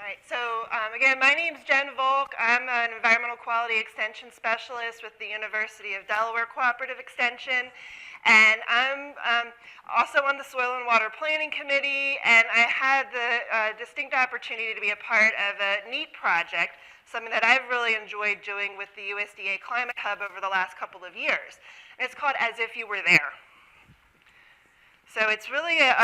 All right, so again, my name is Jen Volk. I'm an environmental quality extension specialist with the University of Delaware Cooperative Extension, and I'm also on the Soil and Water Planning Committee, and I had the distinct opportunity to be a part of a neat project, something that I've really enjoyed doing with the USDA Climate Hub over the last couple of years. And it's called As If You Were There. So it's really a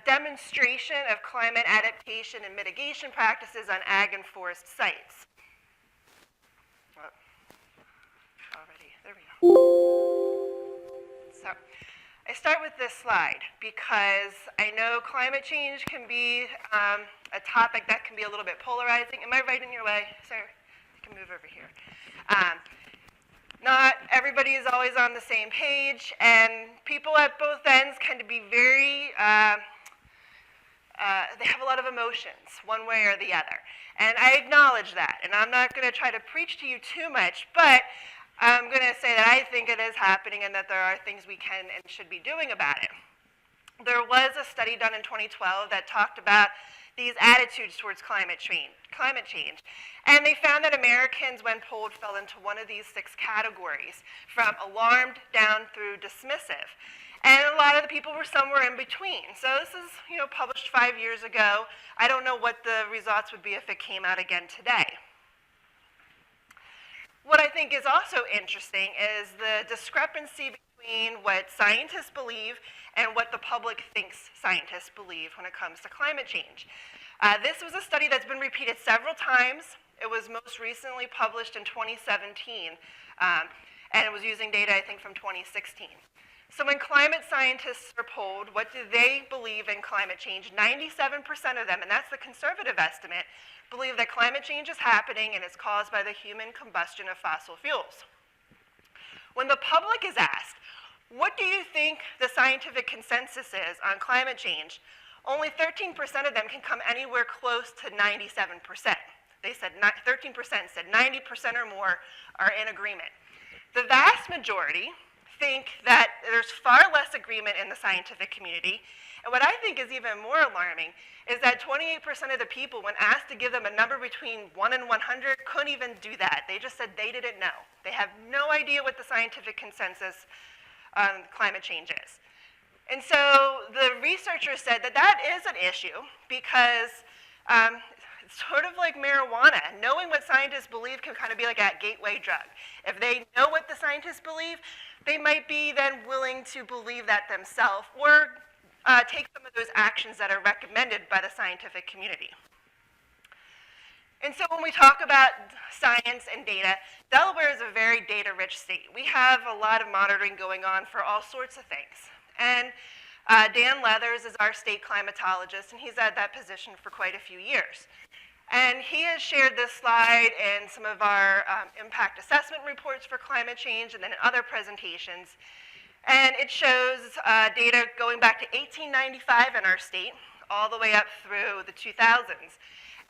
demonstration of climate adaptation and mitigation practices on ag and forest sites. There we go. So I start with this slide because I know climate change can be a topic that can be a little bit polarizing. Am I right in your way, sir? You can move over here. Not everybody is always on the same page, and people at both ends tend to be very, they have a lot of emotions, one way or the other. And I acknowledge that, and I'm not going to try to preach to you too much, but I'm going to say that I think it is happening and that there are things we can and should be doing about it. There was a study done in 2012 that talked about these attitudes towards climate change. And they found that Americans, when polled, fell into one of these 6 categories, from alarmed down through dismissive. And a lot of the people were somewhere in between. So this is, published 5 years ago. I don't know what the results would be if it came out again today. What I think is also interesting is the discrepancy between what scientists believe and what the public thinks scientists believe when it comes to climate change. This was a study that's been repeated several times. It was most recently published in 2017, and it was using data, I think, from 2016. So when climate scientists are polled, what do they believe in climate change? 97% of them, and that's the conservative estimate, believe that climate change is happening and it's caused by the human combustion of fossil fuels. When the public is asked, what do you think the scientific consensus is on climate change? Only 13% of them can come anywhere close to 97%. They said 13% said 90% or more are in agreement. The vast majority think that there's far less agreement in the scientific community. And what I think is even more alarming is that 28% of the people, when asked to give them a number between 1 and 100, couldn't even do that. They just said they didn't know. They have no idea what the scientific consensus on climate change is. And so the researchers said that that is an issue because it's sort of like marijuana. Knowing what scientists believe can kind of be like a gateway drug. If they know what the scientists believe, they might be then willing to believe that themselves or take some of those actions that are recommended by the scientific community. And so when we talk about science and data, Delaware is a very data-rich state. We have a lot of monitoring going on for all sorts of things. And Dan Leathers is our state climatologist, and he's had that position for quite a few years. And he has shared this slide in some of our impact assessment reports for climate change and then in other presentations. And it shows data going back to 1895 in our state, all the way up through the 2000s.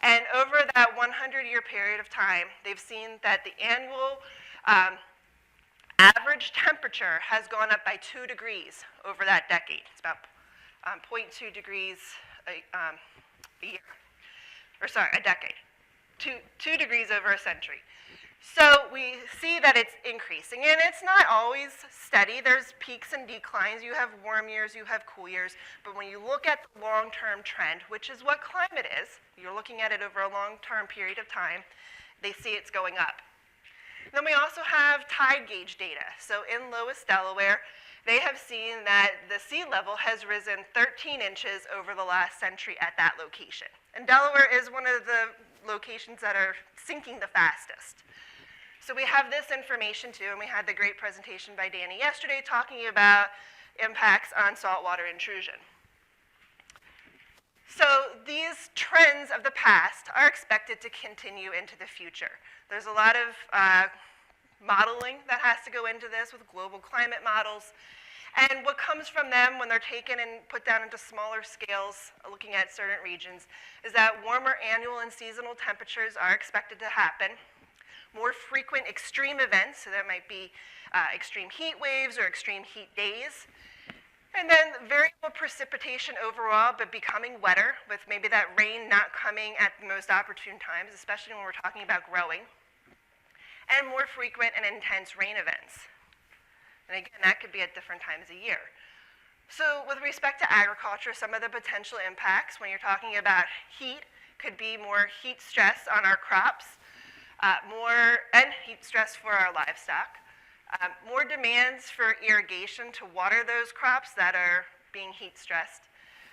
And over that 100-year period of time, they've seen that the annual average temperature has gone up by 2 degrees over that decade. It's about 0.2 degrees a year. Or sorry, a decade. 2 degrees over a century. So we see that it's increasing, and it's not always steady. There's peaks and declines. You have warm years, you have cool years, but when you look at the long-term trend, which is what climate is, you're looking at it over a long-term period of time, they see it's going up. Then we also have tide gauge data. So in Lewis, Delaware, they have seen that the sea level has risen 13 inches over the last century at that location. And Delaware is one of the locations that are sinking the fastest. So we have this information too, and we had the great presentation by Danny yesterday talking about impacts on saltwater intrusion. So these trends of the past are expected to continue into the future. There's a lot of modeling that has to go into this with global climate models. And what comes from them when they're taken and put down into smaller scales, looking at certain regions, is that warmer annual and seasonal temperatures are expected to happen. More frequent extreme events, so that might be extreme heat waves or extreme heat days. And then variable precipitation overall, but becoming wetter, with maybe that rain not coming at the most opportune times, especially when we're talking about growing. And more frequent and intense rain events. And again, that could be at different times a year. So with respect to agriculture, some of the potential impacts when you're talking about heat could be more heat stress on our crops, and heat stress for our livestock, more demands for irrigation to water those crops that are being heat stressed,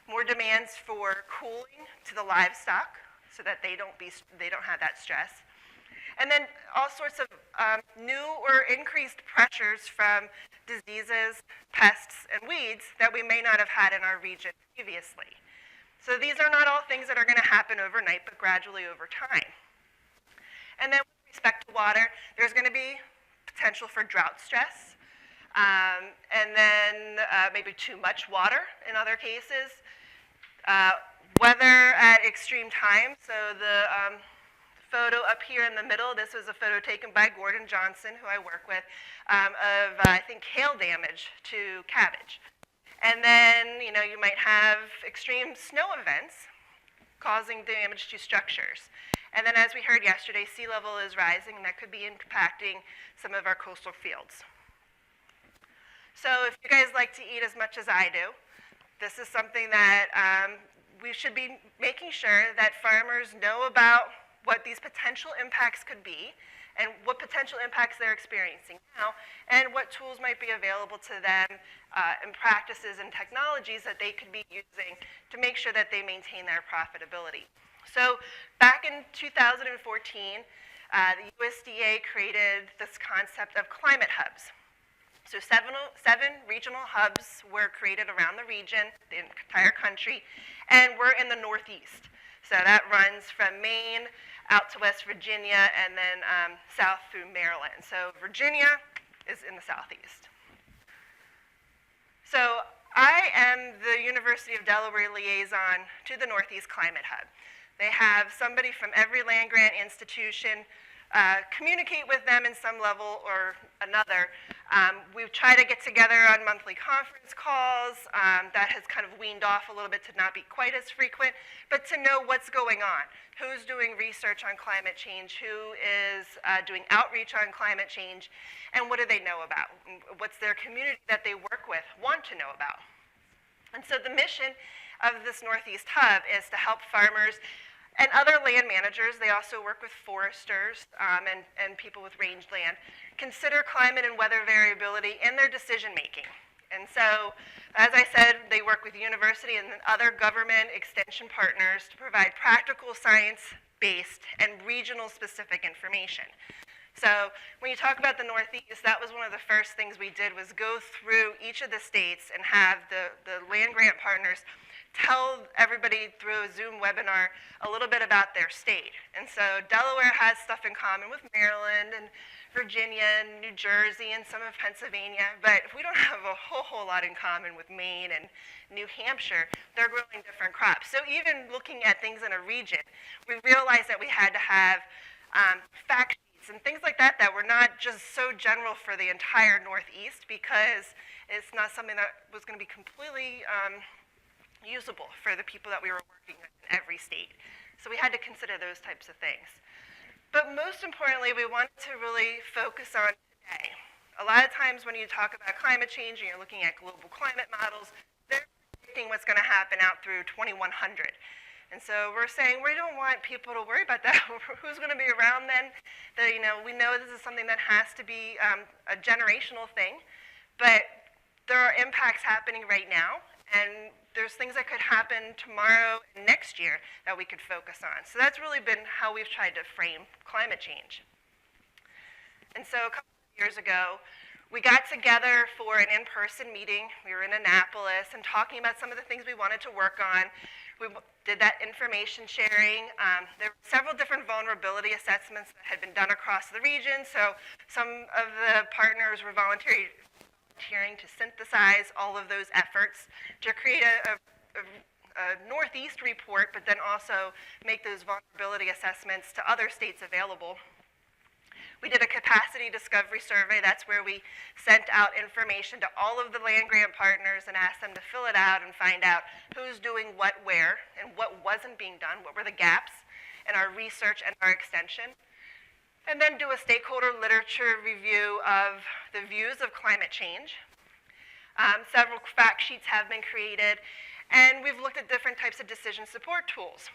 more demands for cooling to the livestock so that they don't have that stress, and then all sorts of new or increased pressures from diseases, pests, and weeds that we may not have had in our region previously. So these are not all things that are going to happen overnight, but gradually over time. And then with respect to water, there's going to be potential for drought stress, and then maybe too much water in other cases. Weather at extreme times, so the photo up here in the middle, this was a photo taken by Gordon Johnson, who I work with, of, I think, hail damage to cabbage. And then, you might have extreme snow events causing damage to structures. And then, as we heard yesterday, sea level is rising, and that could be impacting some of our coastal fields. So if you guys like to eat as much as I do, this is something that we should be making sure that farmers know about what these potential impacts could be, and what potential impacts they're experiencing now, and what tools might be available to them, and practices and technologies that they could be using to make sure that they maintain their profitability. So back in 2014, the USDA created this concept of climate hubs. So seven regional hubs were created around the region, the entire country, and we're in the Northeast. So that runs from Maine out to West Virginia, and then south through Maryland. So Virginia is in the Southeast. So I am the University of Delaware liaison to the Northeast Climate Hub. They have somebody from every land-grant institution communicate with them in some level or another. We try to get together on monthly conference calls. That has kind of weaned off a little bit to not be quite as frequent, but to know what's going on. Who's doing research on climate change? Who is doing outreach on climate change? And what do they know about? What's their community that they work with want to know about? And so the mission of this Northeast Hub is to help farmers and other land managers, they also work with foresters and people with ranged land, consider climate and weather variability in their decision making. And so, as I said, they work with the university and other government extension partners to provide practical science-based and regional specific information. So when you talk about the Northeast, that was one of the first things we did, was go through each of the states and have the land grant partners tell everybody through a Zoom webinar a little bit about their state. And so Delaware has stuff in common with Maryland and Virginia and New Jersey and some of Pennsylvania, but we don't have a whole lot in common with Maine and New Hampshire. They're growing different crops. So even looking at things in a region, we realized that we had to have fact sheets and things like that that were not just so general for the entire Northeast, because it's not something that was going to be completely usable for the people that we were working with in every state. So we had to consider those types of things. But most importantly, we wanted to really focus on today. A lot of times when you talk about climate change and you're looking at global climate models, they're predicting what's going to happen out through 2100. And so we're saying we don't want people to worry about that. Who's going to be around then? We know this is something that has to be a generational thing, but there are impacts happening right now, and there's things that could happen tomorrow and next year that we could focus on. So that's really been how we've tried to frame climate change. And so a couple of years ago, we got together for an in-person meeting. We were in Annapolis and talking about some of the things we wanted to work on. We did that information sharing. There were several different vulnerability assessments that had been done across the region. So some of the partners were volunteering to synthesize all of those efforts to create a Northeast report, but then also make those vulnerability assessments to other states available. We did a capacity discovery survey. That's where we sent out information to all of the land grant partners and asked them to fill it out and find out who's doing what where and what wasn't being done, what were the gaps in our research and our extension. And then do a stakeholder literature review of the views of climate change. Several fact sheets have been created, and we've looked at different types of decision support tools.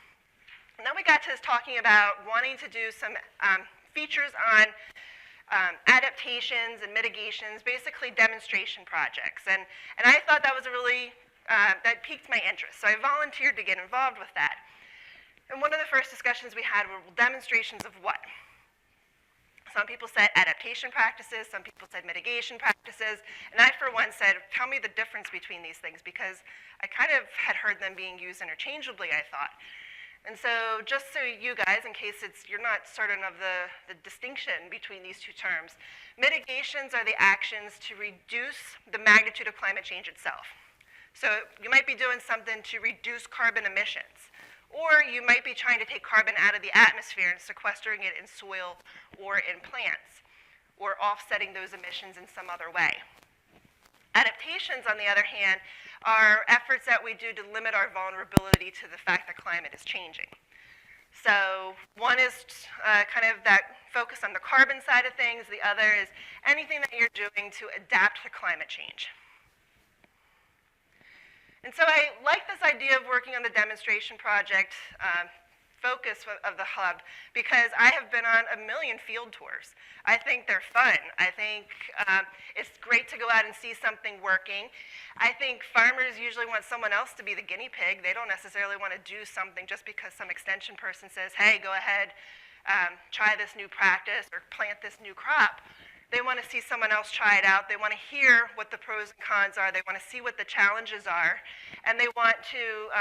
And then we got to talking about wanting to do some features on adaptations and mitigations, basically demonstration projects. And I thought that was a really, that piqued my interest. So I volunteered to get involved with that. And one of the first discussions we had were demonstrations of what? Some people said adaptation practices, some people said mitigation practices, and I, for one, said, tell me the difference between these things, because I kind of had heard them being used interchangeably, I thought. And so just so you guys, in case you're not certain of the distinction between these two terms, mitigations are the actions to reduce the magnitude of climate change itself. So you might be doing something to reduce carbon emissions, or you might be trying to take carbon out of the atmosphere and sequestering it in soil or in plants, or offsetting those emissions in some other way. Adaptations, on the other hand, are efforts that we do to limit our vulnerability to the fact that climate is changing. So one is kind of that focus on the carbon side of things. The other is anything that you're doing to adapt to climate change. And so I like this idea of working on the demonstration project focus of the hub, because I have been on a million field tours. I think they're fun. I think it's great to go out and see something working. I think farmers usually want someone else to be the guinea pig. They don't necessarily want to do something just because some extension person says, hey, go ahead, try this new practice or plant this new crop. They want to see someone else try it out. They want to hear what the pros and cons are. They want to see what the challenges are. And they want to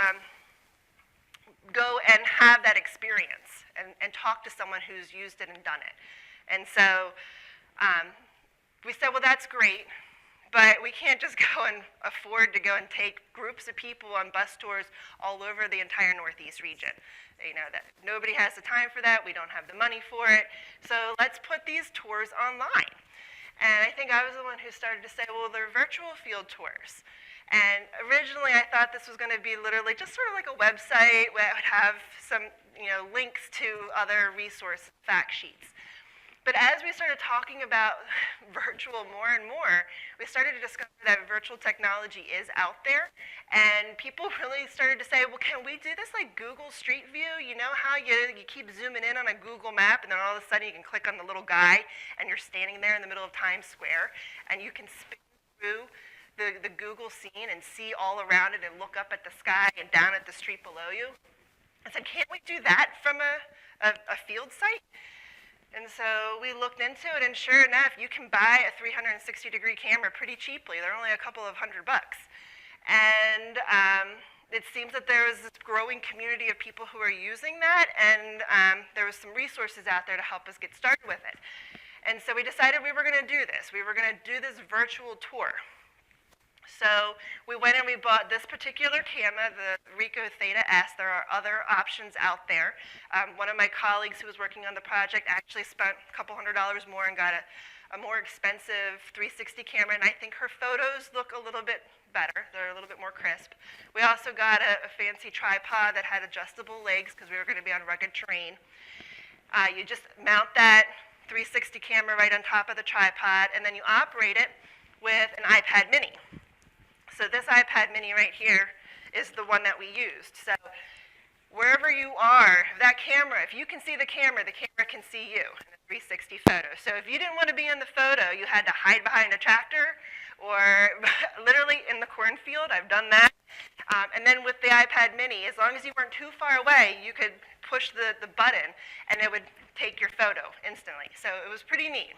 go and have that experience and talk to someone who's used it and done it. And so we said, well, that's great, but we can't just go and afford to go and take groups of people on bus tours all over the entire Northeast region. You know, that nobody has the time for that. We don't have the money for it. So let's put these tours online. And I think I was the one who started to say, well, they're virtual field tours. And originally I thought this was going to be literally just sort of like a website that would have some, links to other resource fact sheets. But as we started talking about virtual more and more, we started to discover that virtual technology is out there. And people really started to say, well, can we do this like Google Street View? You know how you keep zooming in on a Google map, and then all of a sudden you can click on the little guy, and you're standing there in the middle of Times Square, and you can spin through the Google scene and see all around it and look up at the sky and down at the street below you. I said, can't we do that from a field site? And so we looked into it, and sure enough, you can buy a 360-degree camera pretty cheaply. They're only a couple of $100. And it seems that there is this growing community of people who are using that, and there was some resources out there to help us get started with it. And so we decided we were going to do this. We were going to do this virtual tour. So we went and we bought this particular camera, the Ricoh Theta S. There are other options out there. One of my colleagues who was working on the project actually spent a couple $100 more and got a more expensive 360 camera, and I think her photos look a little bit better. They're a little bit more crisp. We also got a fancy tripod that had adjustable legs because we were going to be on rugged terrain. You just mount that 360 camera right on top of the tripod, and then you operate it with an iPad mini. So this iPad mini right here is the one that we used. So wherever you are, if you can see the camera can see you in a 360 photo. So if you didn't want to be in the photo, you had to hide behind a tractor or literally in the cornfield. I've done that. And then with the iPad mini, as long as you weren't too far away, you could push the button and it would take your photo instantly. So it was pretty neat.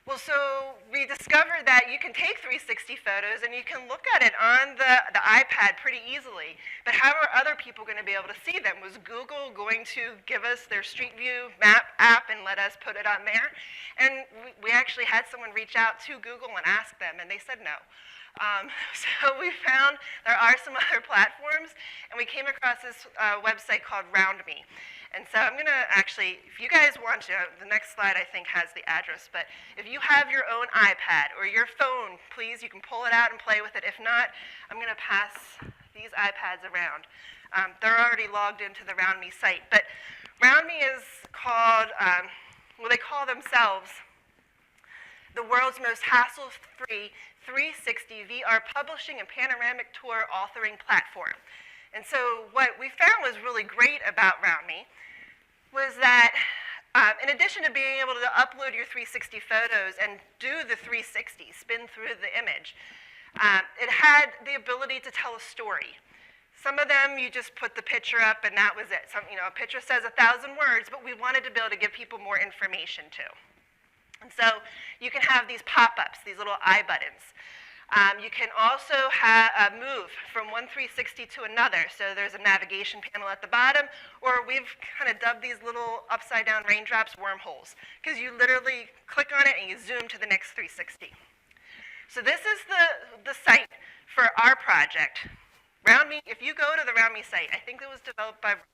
Well, so we discovered that you can take 360 photos and you can look at it on the iPad pretty easily, but how are other people going to be able to see them? Was Google going to give us their Street View map app and let us put it on there? And we actually had someone reach out to Google and ask them, and they said no. So we found there are some other platforms, and we came across this website called RoundMe. And so I'm going to actually, if you guys want to, the next slide I think has the address, but if you have your own iPad or your phone, please, you can pull it out and play with it. If not, I'm going to pass these iPads around. They're already logged into the RoundMe site. But RoundMe is called, well, they call themselves the world's most hassle-free 360 VR publishing and panoramic tour authoring platform. And so what we found was really great about RoundMe was that in addition to being able to upload your 360 photos and do the 360, spin through the image, it had the ability to tell a story. Some of them you just put the picture up and that was it. A picture says 1,000 words, but we wanted to be able to give people more information too. And so you can have these pop-ups, these little eye buttons. You can also move from one 360 to another. So there's a navigation panel at the bottom, or we've kind of dubbed these little upside-down raindrops wormholes, because you literally click on it and you zoom to the next 360. So this is the site for our project. RoundMe, if you go to the RoundMe site, I think it was developed by Russians.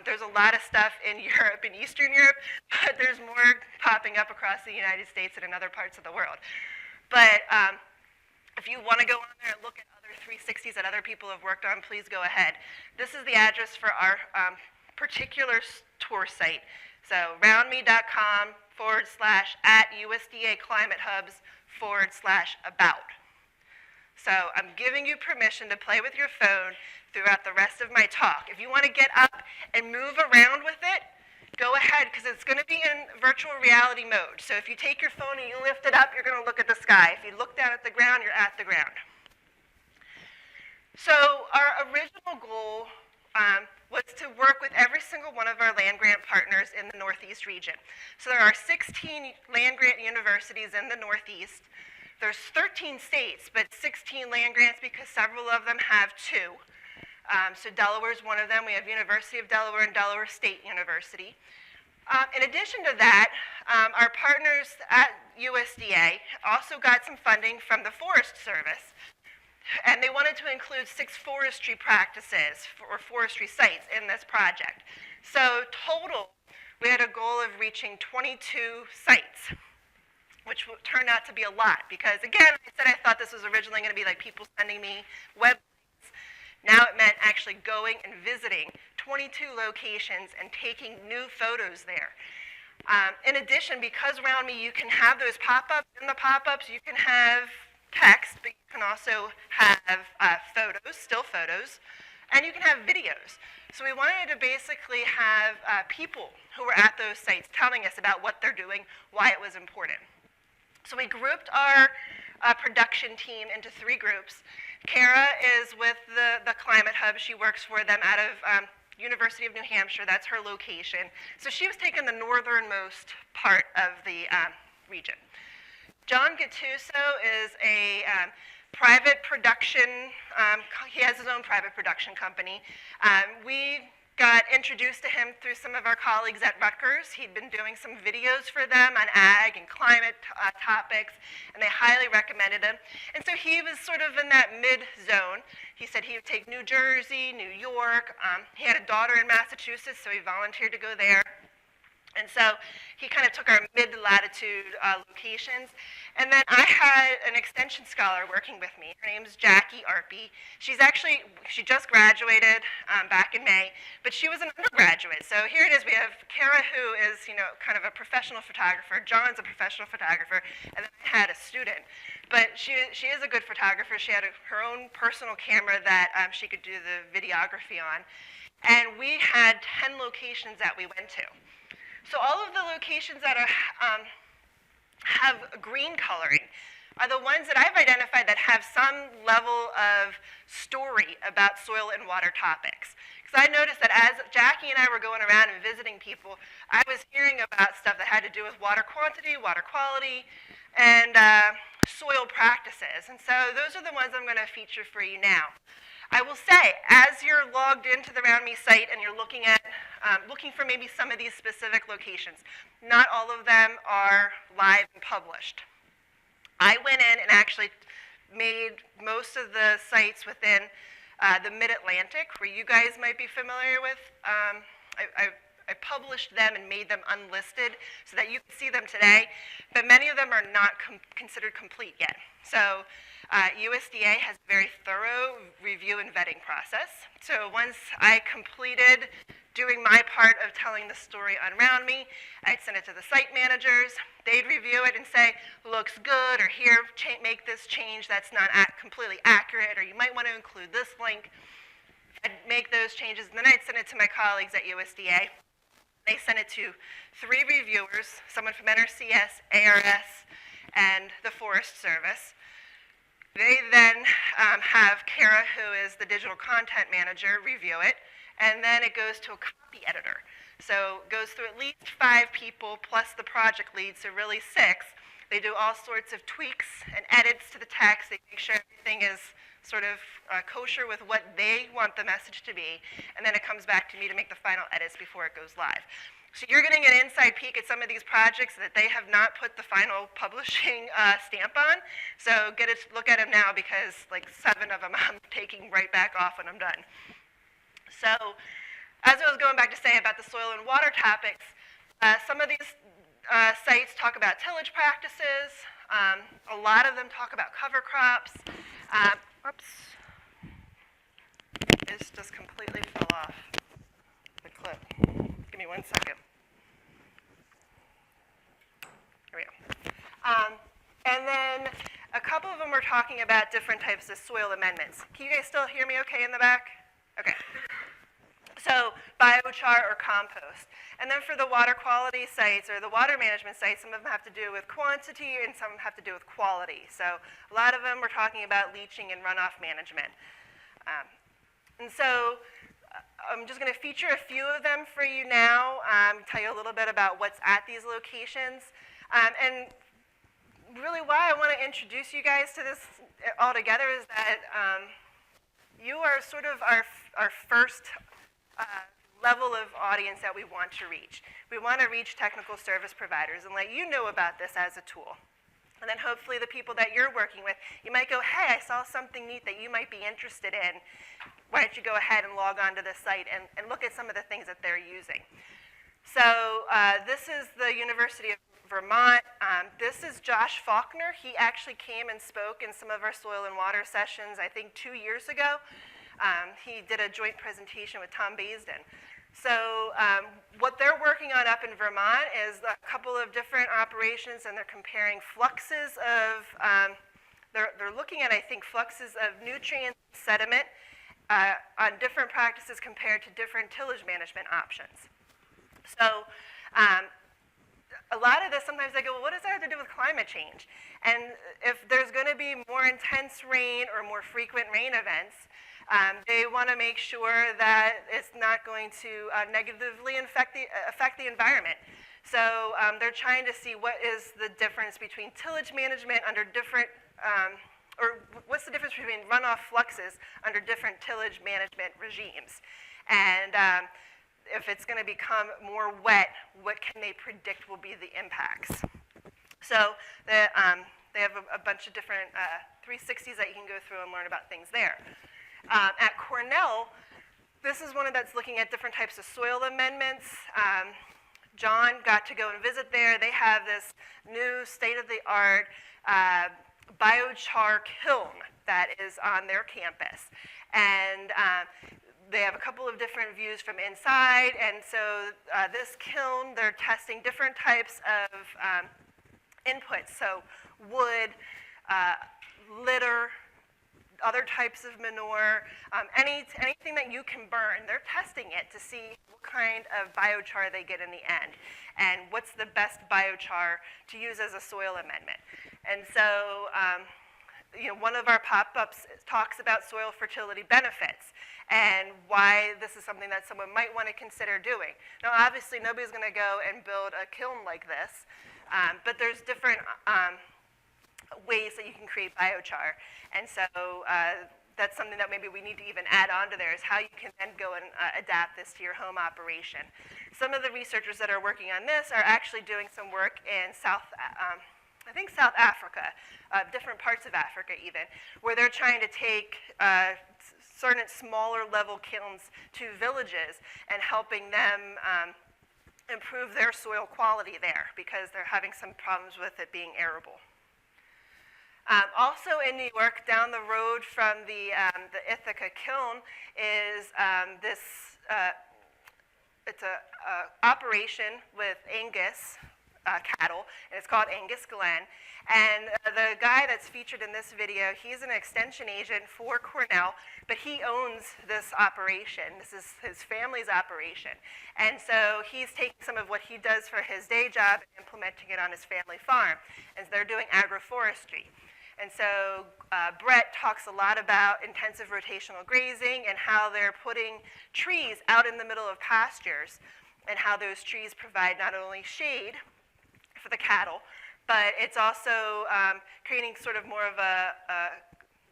There's a lot of stuff in Europe and Eastern Europe, but there's more popping up across the United States and in other parts of the world. But if you want to go on there and look at other 360s that other people have worked on, please go ahead. This is the address for our particular tour site. So roundme.com/@USDA-ClimateHubs/about. So I'm giving you permission to play with your phone throughout the rest of my talk. If you want to get up and move around with it, go ahead, because it's going to be in virtual reality mode. So if you take your phone and you lift it up, you're going to look at the sky. If you look down at the ground, you're at the ground. So our original goal was to work with every single one of our land grant partners in the Northeast region. So there are 16 land grant universities in the Northeast. There's 13 states, but 16 land grants because several of them have 2. So Delaware is one of them. We have University of Delaware and Delaware State University. In addition to that, our partners at USDA also got some funding from the Forest Service, and they wanted to include 6 forestry practices or forestry sites in this project. So total, we had a goal of reaching 22 sites, which turned out to be a lot because, again, I said I thought this was originally going to be like people sending me web links. Now it meant actually going and visiting 22 locations and taking new photos there. In addition, because RoundMe, you can have those pop-ups. In the pop-ups, you can have text, but you can also have photos, still photos, and you can have videos. So we wanted to basically have people who were at those sites telling us about what they're doing, why it was important. So we grouped our production team into 3 groups. Kara is with the Climate Hub. She works for them out of University of New Hampshire. That's her location. So she was taking the northernmost part of the region. John Gattuso is a private production, he has his own private production company. We got introduced to him through some of our colleagues at Rutgers. He'd been doing some videos for them on ag and climate topics, and they highly recommended him. And so he was sort of in that mid-zone. He said he would take New Jersey, New York. He had a daughter in Massachusetts, so he volunteered to go there. And so he kind of took our mid-latitude locations. And then I had an extension scholar working with me. Her name's Jackie Arpey. She just graduated back in May, but she was an undergraduate. So here it is. We have Kara, who is, kind of a professional photographer. John's a professional photographer. And then I had a student. But she is a good photographer. She had her own personal camera that she could do the videography on. And we had 10 locations that we went to. So all of the locations that have green coloring are the ones that I've identified that have some level of story about soil and water topics. Because I noticed that as Jackie and I were going around and visiting people, I was hearing about stuff that had to do with water quantity, water quality, and soil practices. And so those are the ones I'm going to feature for you now. I will say, as you're logged into the RoundMe site and you're looking for maybe some of these specific locations, not all of them are live and published. I went in and actually made most of the sites within the Mid-Atlantic, where you guys might be familiar with. I published them and made them unlisted so that you can see them today, but many of them are not considered complete yet. So USDA has a very thorough review and vetting process. So once I completed doing my part of telling the story around me, I'd send it to the site managers. They'd review it and say, looks good, or here, make this change that's not completely accurate, or you might want to include this link. I'd make those changes, and then I'd send it to my colleagues at USDA. They sent it to 3 reviewers, someone from NRCS, ARS, and the Forest Service. They then have Kara, who is the digital content manager, review it, and then it goes to a copy editor. So it goes through at least 5 people plus the project lead, so really 6. They do all sorts of tweaks and edits to the text. They make sure everything is sort of kosher with what they want the message to be, and then it comes back to me to make the final edits before it goes live. So you're getting an inside peek at some of these projects that they have not put the final publishing stamp on. So get a look at them now, because like 7 of them I'm taking right back off when I'm done. So as I was going back to say about the soil and water topics, some of these sites talk about tillage practices. A lot of them talk about cover crops. Whoops. This just completely fell off the clip. Give me 1 second. Here we go. And then a couple of them were talking about different types of soil amendments. Can you guys still hear me okay in the back? Okay. So biochar or compost. And then for the water quality sites or the water management sites, some of them have to do with quantity and some have to do with quality. So a lot of them were talking about leaching and runoff management. And so I'm just going to feature a few of them for you now, tell you a little bit about what's at these locations. And really why I want to introduce you guys to this all together is that you are sort of our first level of audience that we want to reach. We want to reach technical service providers and let you know about this as a tool. And then hopefully the people that you're working with, you might go, hey, I saw something neat that you might be interested in. Why don't you go ahead and log on to this site and look at some of the things that they're using. So this is the University of Vermont. This is Josh Faulkner. He actually came and spoke in some of our soil and water sessions, I think 2 years ago. He did a joint presentation with Tom Baisden. So what they're working on up in Vermont is a couple of different operations, and they're comparing fluxes of, they're looking at, I think, fluxes of nutrients, sediment, on different practices compared to different tillage management options. So a lot of this, sometimes I go, well, what does that have to do with climate change? And if there's going to be more intense rain or more frequent rain events, they want to make sure that it's not going to negatively affect the environment. So they're trying to see what is the difference between tillage management under different, or what's the difference between runoff fluxes under different tillage management regimes. And if it's going to become more wet, what can they predict will be the impacts? So they have a bunch of different 360s that you can go through and learn about things there. At Cornell, this is one that's looking at different types of soil amendments. John got to go and visit there. They have this new state-of-the-art biochar kiln that is on their campus. And they have a couple of different views from inside. And so this kiln, they're testing different types of inputs. So wood, litter, other types of manure, anything that you can burn, they're testing it to see what kind of biochar they get in the end and what's the best biochar to use as a soil amendment. And so one of our pop-ups talks about soil fertility benefits and why this is something that someone might want to consider doing. Now, obviously, nobody's going to go and build a kiln like this, but there's different ways that you can create biochar. And so that's something that maybe we need to even add on to there, is how you can then go and adapt this to your home operation. Some of the researchers that are working on this are actually doing some work in I think South Africa, different parts of Africa even, where they're trying to take certain smaller level kilns to villages and helping them improve their soil quality there because they're having some problems with it being arable. Also in New York, down the road from the Ithaca kiln is it's a operation with Angus cattle, and it's called Angus Glen. And the guy that's featured in this video, he's an extension agent for Cornell, but he owns this operation. This is his family's operation. And so he's taking some of what he does for his day job and implementing it on his family farm. And they're doing agroforestry. And so Brett talks a lot about intensive rotational grazing and how they're putting trees out in the middle of pastures and how those trees provide not only shade for the cattle, but it's also creating sort of more of a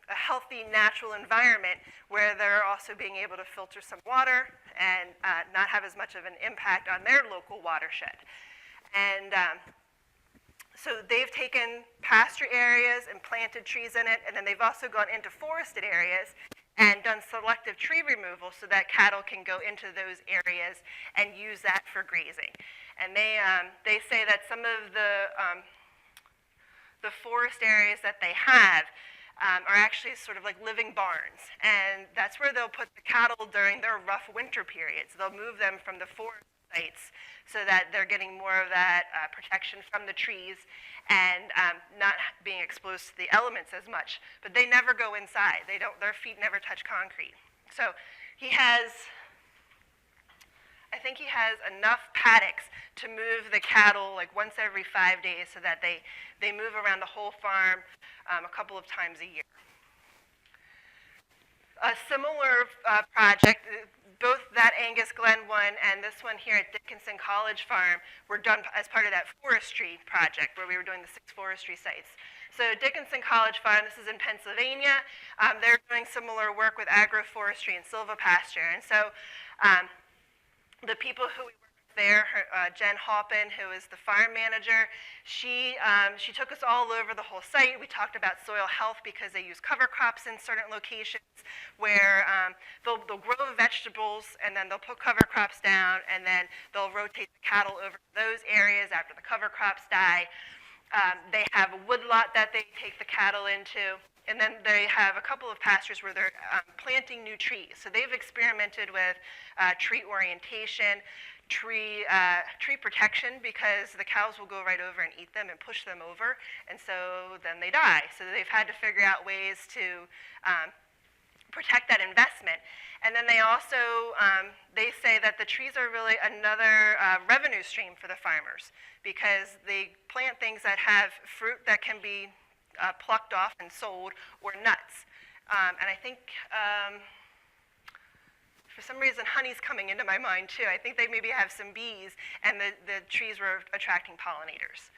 healthy natural environment where they're also being able to filter some water and not have as much of an impact on their local watershed. And so they've taken pasture areas and planted trees in it, and then they've also gone into forested areas and done selective tree removal so that cattle can go into those areas and use that for grazing. And they say that some of the forest areas that they have are actually sort of like living barns. And that's where they'll put the cattle during their rough winter periods. They'll move them from the forest sites so that they're getting more of that protection from the trees and not being exposed to the elements as much. But they never go inside. Their feet never touch concrete. So I think he has enough paddocks to move the cattle like once every 5 days so that they move around the whole farm a couple of times a year. A similar project, both that Angus Glen one and this one here at Dickinson College Farm were done as part of that forestry project where we were doing the 6 forestry sites. So Dickinson College Farm, this is in Pennsylvania, they're doing similar work with Agroforestry and Silvopasture. And so the people who we work with there, Jen Halpin, who is the farm manager, she took us all over the whole site. We talked about soil health because they use cover crops in certain locations where they'll grow vegetables and then they'll put cover crops down and then they'll rotate the cattle over to those areas after the cover crops die. They have a woodlot that they take the cattle into. And then they have a couple of pastures where they're planting new trees. So they've experimented with tree orientation, tree protection, because the cows will go right over and eat them and push them over, and so then they die. So they've had to figure out ways to protect that investment. And then they also, they say that the trees are really another revenue stream for the farmers because they plant things that have fruit that can be plucked off and sold, or nuts. And I think, for some reason, honey's coming into my mind too. I think they maybe have some bees, and the trees were attracting pollinators.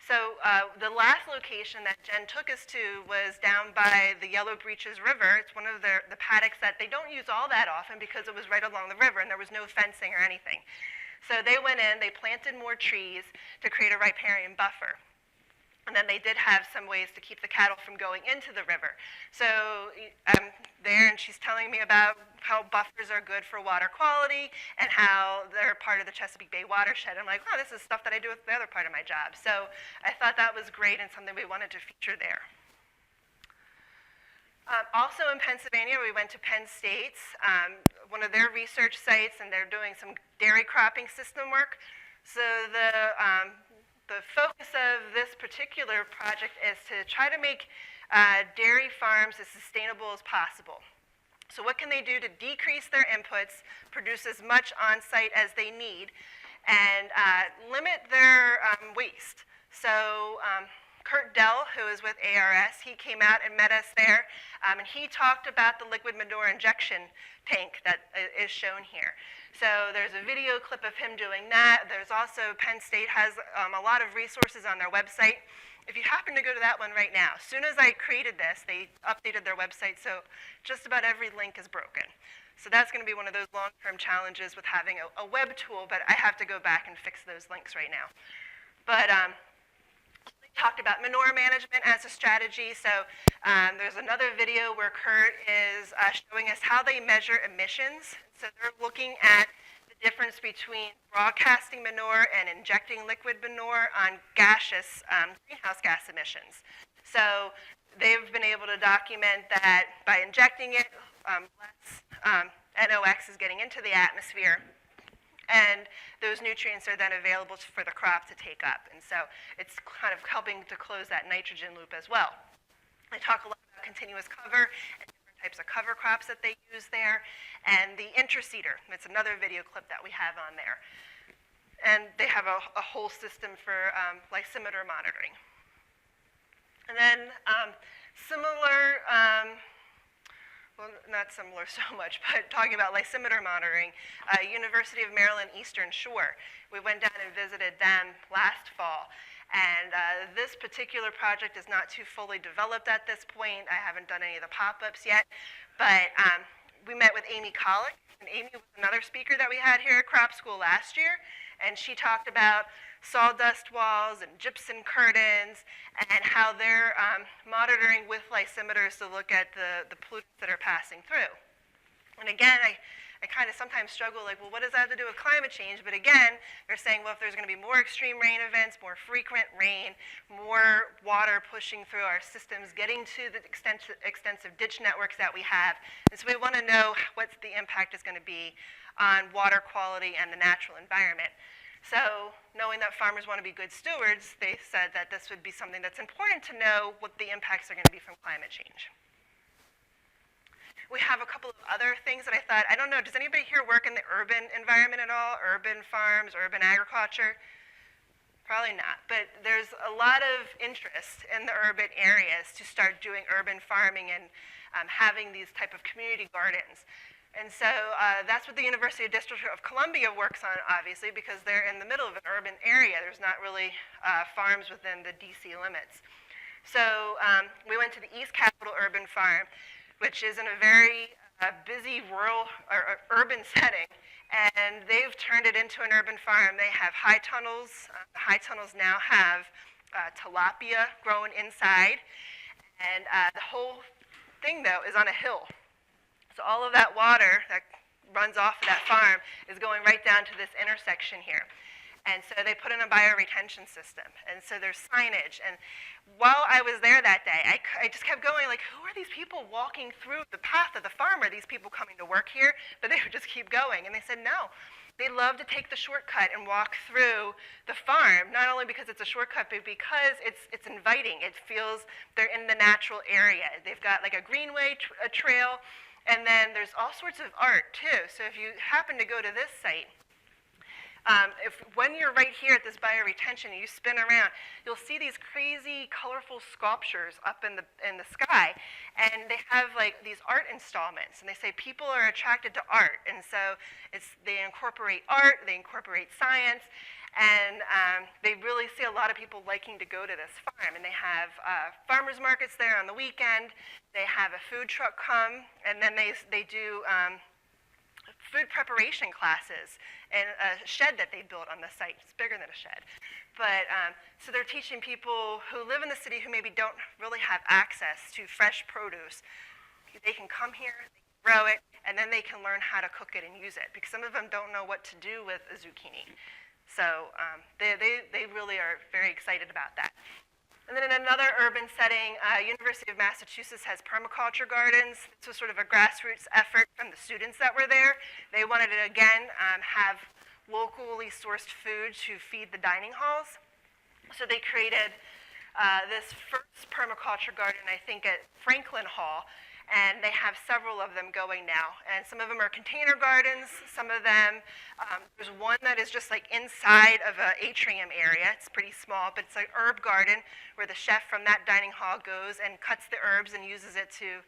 So the last location that Jen took us to was down by the Yellow Breeches River. It's one of the paddocks that they don't use all that often because it was right along the river and there was no fencing or anything. So they went in, they planted more trees to create a riparian buffer. And then they did have some ways to keep the cattle from going into the river. So I'm there, and she's telling me about how buffers are good for water quality and how they're part of the Chesapeake Bay watershed. I'm like, oh, this is stuff that I do with the other part of my job. So I thought that was great and something we wanted to feature there. Also in Pennsylvania, we went to Penn State's, one of their research sites, and they're doing some dairy cropping system work. So the focus of this particular project is to try to make dairy farms as sustainable as possible. So what can they do to decrease their inputs, produce as much on-site as they need, and limit their waste? So Kurt Dell, who is with ARS, he came out and met us there, and he talked about the liquid manure injection tank that is shown here. So there's a video clip of him doing that. There's also, Penn State has a lot of resources on their website. If you happen to go to that one right now, as soon as I created this, they updated their website, so just about every link is broken. So that's going to be one of those long-term challenges with having a web tool, but I have to go back and fix those links right now. But talked about manure management as a strategy. So there's another video where Kurt is showing us how they measure emissions. So they're looking at the difference between broadcasting manure and injecting liquid manure on gaseous greenhouse gas emissions. So they've been able to document that by injecting it, less NOx is getting into the atmosphere, and those nutrients are then available for the crop to take up. And so it's kind of helping to close that nitrogen loop as well. I talk a lot about continuous cover and different types of cover crops that they use there, and the interseeder. That's another video clip that we have on there. And they have a whole system for lysimeter monitoring. And then similar, well, not similar so much, but talking about lysimeter monitoring, University of Maryland Eastern Shore. We went down and visited them last fall. And this particular project is not too fully developed at this point. I haven't done any of the pop-ups yet. But we met with Amy Collick. And Amy was another speaker that we had here at Crop School last year. And she talked about sawdust walls and gypsum curtains and how they're monitoring with lysimeters to look at the pollutants that are passing through. And again, I kind of sometimes struggle, like, well, what does that have to do with climate change? But again, they're saying, well, if there's going to be more extreme rain events, more frequent rain, more water pushing through our systems, getting to the extensive ditch networks that we have. And so we want to know what the impact is going to be on water quality and the natural environment. So knowing that farmers want to be good stewards, they said that this would be something that's important to know what the impacts are going to be from climate change. We have a couple of other things that I thought, I don't know, does anybody here work in the urban environment at all? Urban farms, urban agriculture? Probably not, but there's a lot of interest in the urban areas to start doing urban farming and having these type of community gardens. And so that's what the University of District of Columbia works on, obviously, because they're in the middle of an urban area. There's not really farms within the DC limits. So we went to the East Capitol Urban Farm, which is in a very busy rural or urban setting, and they've turned it into an urban farm. They have high tunnels. The high tunnels now have tilapia growing inside, and the whole thing, though, is on a hill. So all of that water that runs off of that farm is going right down to this intersection here. And so they put in a bioretention system. And so there's signage. And while I was there that day, I just kept going, like, who are these people walking through the path of the farm? Are these people coming to work here? But they would just keep going. And they said, no. They love to take the shortcut and walk through the farm, not only because it's a shortcut, but because it's inviting. It feels they're in the natural area. They've got like a greenway, a trail, and then there's all sorts of art, too. So if you happen to go to this site, when you're right here at this bioretention and you spin around, you'll see these crazy, colorful sculptures up in the sky. And they have like these art installments. And they say people are attracted to art. And so they incorporate art, they incorporate science. And they really see a lot of people liking to go to this farm. And they have farmers markets there on the weekend. They have a food truck come, and then they do food preparation classes in a shed that they built on the site. It's bigger than a shed. But so they're teaching people who live in the city who maybe don't really have access to fresh produce. They can come here, they can grow it, and then they can learn how to cook it and use it. Because some of them don't know what to do with a zucchini. So they really are very excited about that. And then in another urban setting, University of Massachusetts has permaculture gardens. This was sort of a grassroots effort from the students that were there. They wanted to, again, have locally sourced food to feed the dining halls. So they created this first permaculture garden, I think, at Franklin Hall. And they have several of them going now. And some of them are container gardens. Some of them, there's one that is just like inside of an atrium area. It's pretty small, but it's an herb garden where the chef from that dining hall goes and cuts the herbs and uses it to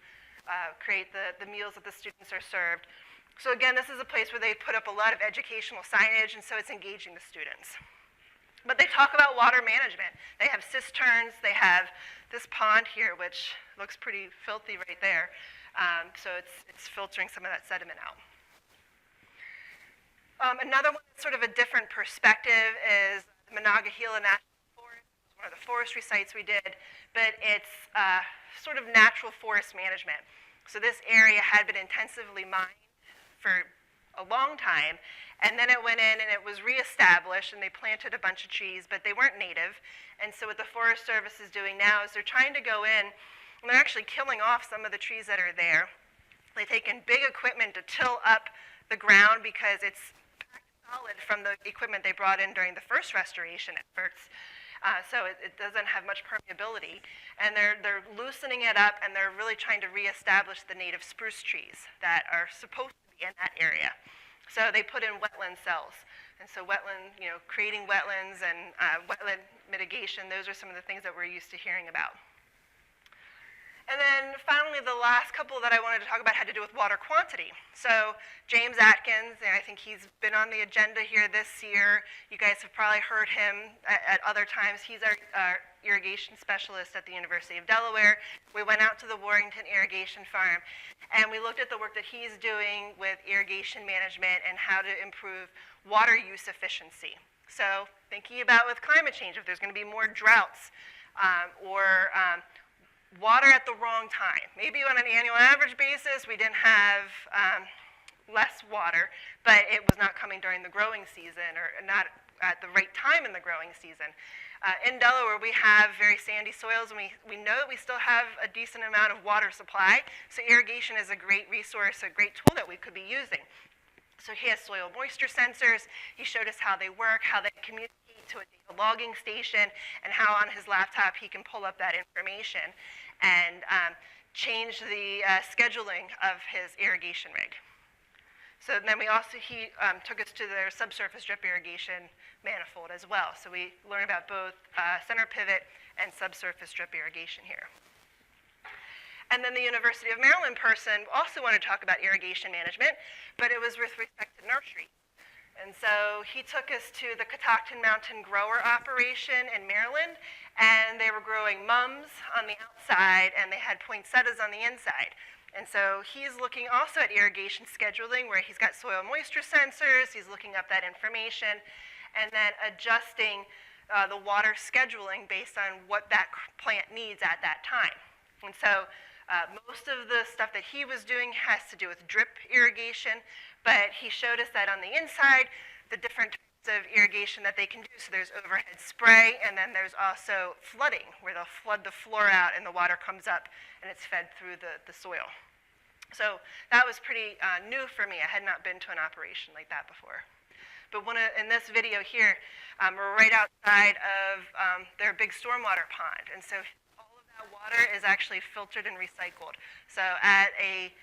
create the meals that the students are served. So again, this is a place where they put up a lot of educational signage, and so it's engaging the students. But they talk about water management. They have cisterns. They have this pond here, which looks pretty filthy right there. So it's filtering some of that sediment out. Another one that's sort of a different perspective is the Monongahela National Forest. one of the forestry sites we did, but it's sort of natural forest management. So this area had been intensively mined for a long time, and then it went in and it was reestablished, and they planted a bunch of trees, but they weren't native. And so what the Forest Service is doing now is they're trying to go in, and they're actually killing off some of the trees that are there. They take in big equipment to till up the ground because it's packed solid from the equipment they brought in during the first restoration efforts. So it doesn't have much permeability. And they're loosening it up, and they're really trying to reestablish the native spruce trees that are supposed to be in that area. So they put in wetland cells. And so creating wetlands and wetland mitigation, those are some of the things that we're used to hearing about. And then finally, the last couple that I wanted to talk about had to do with water quantity. So James Atkins, and I think he's been on the agenda here this year. You guys have probably heard him at other times. He's our irrigation specialist at the University of Delaware. We went out to the Warrington Irrigation Farm, and we looked at the work that he's doing with irrigation management and how to improve water use efficiency. So thinking about with climate change, if there's going to be more droughts or water at the wrong time. Maybe on an annual average basis, we didn't have less water, but it was not coming during the growing season or not at the right time in the growing season. In Delaware, we have very sandy soils, and we know that we still have a decent amount of water supply, so irrigation is a great resource, a great tool that we could be using. So he has soil moisture sensors. He showed us how they work, how they communicate to a data logging station, and how on his laptop he can pull up that information and change the scheduling of his irrigation rig. So then he took us to their subsurface drip irrigation manifold as well. So we learned about both center pivot and subsurface drip irrigation here. And then the University of Maryland person also wanted to talk about irrigation management, but it was with respect to nursery. And so he took us to the Catoctin Mountain grower operation in Maryland, and they were growing mums on the outside, and they had poinsettias on the inside. And so he's looking also at irrigation scheduling, where he's got soil moisture sensors, he's looking up that information, and then adjusting the water scheduling based on what that plant needs at that time. And so most of the stuff that he was doing has to do with drip irrigation, but he showed us that on the inside, the different types of irrigation that they can do. So there's overhead spray, and then there's also flooding, where they'll flood the floor out and the water comes up and it's fed through the soil. So that was pretty new for me. I had not been to an operation like that before. But in this video here, we're right outside of their big stormwater pond. And so all of that water is actually filtered and recycled. So at a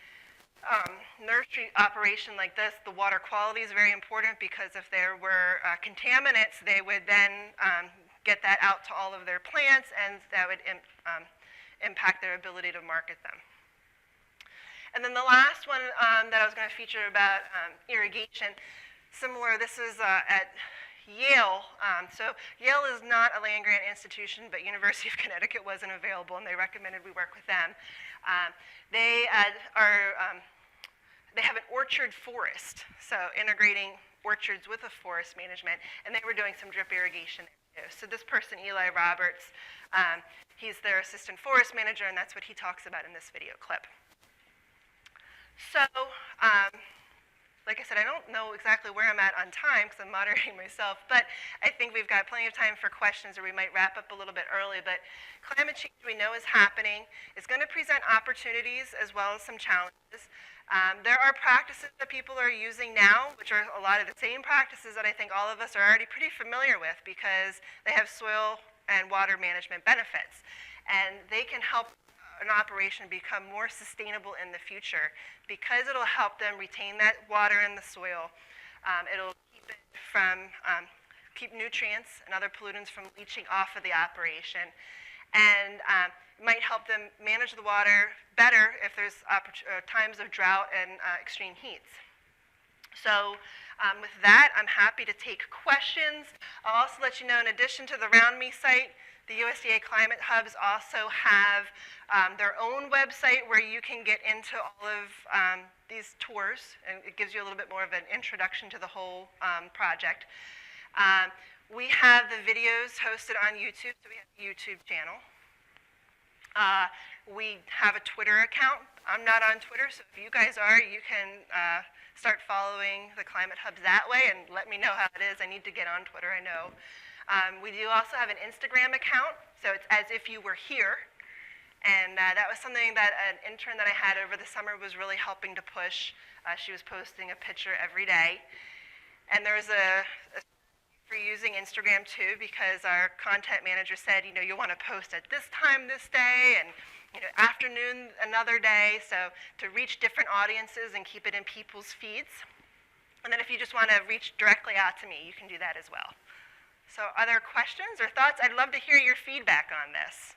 nursery operation like this, the water quality is very important, because if there were contaminants, they would then get that out to all of their plants, and that would impact their ability to market them. And then the last one that I was going to feature about irrigation, similar, this is at Yale. So Yale is not a land-grant institution, but University of Connecticut wasn't available, and they recommended we work with them. They have an orchard forest, so integrating orchards with a forest management, and they were doing some drip irrigation there too. So this person, Eli Roberts, he's their assistant forest manager, and that's what he talks about in this video clip. So, like I said, I don't know exactly where I'm at on time because I'm moderating myself, but I think we've got plenty of time for questions, or we might wrap up a little bit early. But climate change, we know, is happening. It's going to present opportunities as well as some challenges. There are practices that people are using now, which are a lot of the same practices that I think all of us are already pretty familiar with, because they have soil and water management benefits. And they can help an operation become more sustainable in the future, because it'll help them retain that water in the soil. It'll keep it from, keep nutrients and other pollutants from leaching off of the operation. And it might help them manage the water better if there's times of drought and extreme heats. So with that, I'm happy to take questions. I'll also let you know, in addition to the Round Me site, the USDA Climate Hubs also have their own website where you can get into all of these tours, and it gives you a little bit more of an introduction to the whole project. We have the videos hosted on YouTube, so we have a YouTube channel. We have a Twitter account. I'm not on Twitter, so if you guys are, you can start following the Climate Hubs that way and let me know how it is. I need to get on Twitter, I know. We do also have an Instagram account, so it's as if you were here. And that was something that an intern that I had over the summer was really helping to push. She was posting a picture every day. And there's a for using Instagram too, because our content manager said, you want to post at this time this day, and afternoon another day, so to reach different audiences and keep it in people's feeds. And then if you just want to reach directly out to me, you can do that as well. So other questions or thoughts? I'd love to hear your feedback on this.